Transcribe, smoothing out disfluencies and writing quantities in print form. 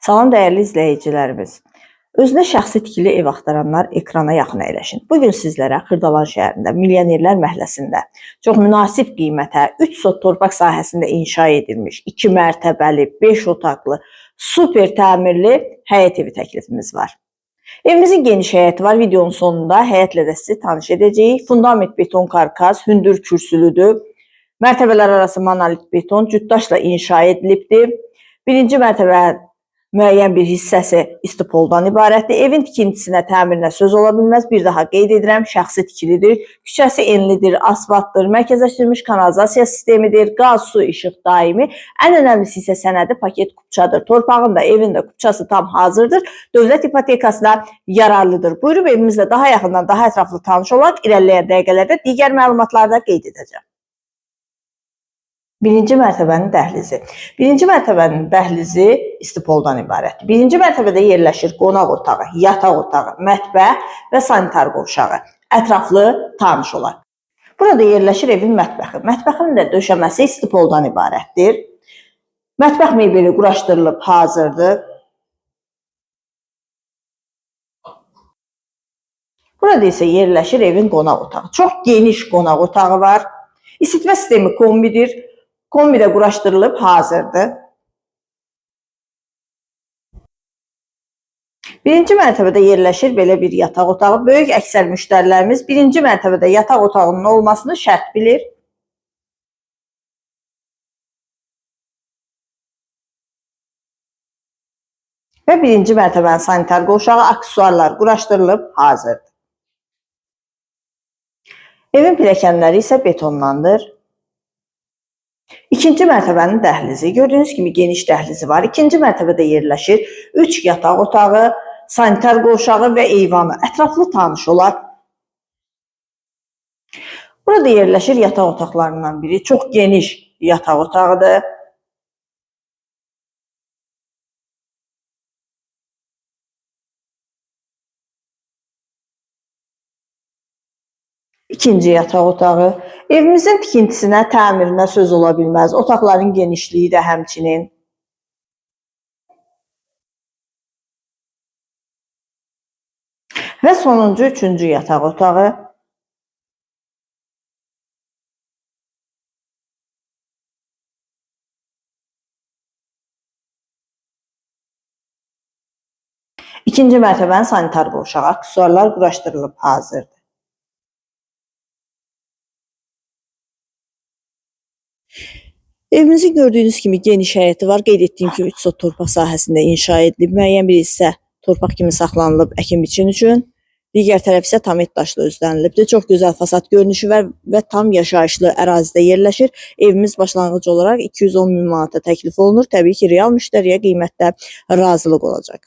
Salam dəyərli izləyicilərimiz. Özünə şəxsi tikili ev axtaranlar ekrana yaxın əyləşin. Bugün sizlərə Xırdalan şəhərində Milyonerlər məhəlləsində çox münasib qiymətə 3 sot torpaq sahəsində inşa edilmiş 2 mərtəbəli, 5 otaqlı, super təmirli həyət evi təklifimiz var. Evimizin geniş həyəti var. Videonun sonunda həyətlə də sizi tanış edəcəyik. Fundament beton karkas, hündür kürsülüdür. Mərtəbələr arası monolit beton, cütdaşla inşa edilibdir. Birinci mərtəbə müəyyən bir hissəsi istipoldan ibarətdir. Evin tikintisinə, təmirinə söz ola bilməz. Bir daha qeyd edirəm, şəxsi tikilidir. Küçəsi enlidir, asfaltdır, mərkəzləşdirilmiş kanalizasiya sistemidir, qaz, su, işıq daimi. Ən önəmlisi isə sənədi paket kupçadır. Torpağın da, evin də kupçası tam hazırdır. Dövlət ipotekasına yararlıdır. Buyurub evimizlə daha yaxından, daha ətraflı tanış olaq. İrəliləyən dəqiqələrdə digər məlumatlarda qeyd edəcəm. Birinci mərtəbənin dəhlizi. Birinci mərtəbənin dəhlizi istipoldan ibarətdir. Birinci mərtəbədə yerləşir qonaq otağı, yataq otağı, mətbəx və sanitar qovşağı. Ətraflı tanış olaq. Burada yerləşir evin mətbəxi. Mətbəxin də döşəməsi istipoldan ibarətdir. Mətbəx mebeli quraşdırılıb hazırdır. Burada isə yerləşir evin qonaq otağı. Çox geniş qonaq otağı var. İsitmə sistemi kombidir. Kombi də quraşdırılıb hazırdır. Birinci mərtəbədə yerləşir belə bir yataq otağı. Böyük əksər müştərilərimiz birinci mərtəbədə yataq otağının olmasını şərt bilir. Və birinci mərtəbənin sanitar qovşağı, aksesuarlar quraşdırılıb hazırdır. Evin pilləkənləri isə betondandır. İkinci mərtəbənin dəhlizi. Gördüyünüz kimi geniş dəhlizi var. İkinci mərtəbədə yerləşir 3 yataq otağı, sanitar qovşağı və eyvanı. Ətraflı tanış olaq. Burada yerləşir yataq otaqlarından biri. Çox geniş yataq otağıdır. İkinci yataq otağı. Evimizin tikintisinə, təmirinə söz ola bilməz. Otaqların genişliyi də həmçinin. Və sonuncu, üçüncü yataq otağı. İkinci mərtəbənin sanitar qovşağı, aksesuarlar quraşdırılıb hazırdır. Evimizin gördüyünüz kimi geniş həyəti var. Qeyd etdiyim kimi 3 sot torpaq sahəsində inşa edilib. Müəyyən bir hissə torpaq kimi saxlanılıb əkin biçin üçün. Digər tərəf isə tam daşla özlənilibdir. Çox gözəl fasad görünüşü var və tam yaşayışlı ərazidə yerləşir. Evimiz başlanğıc olaraq 210 min manata təklif olunur. Təbii ki, real müştəriyə qiymətdə razılıq olacaq.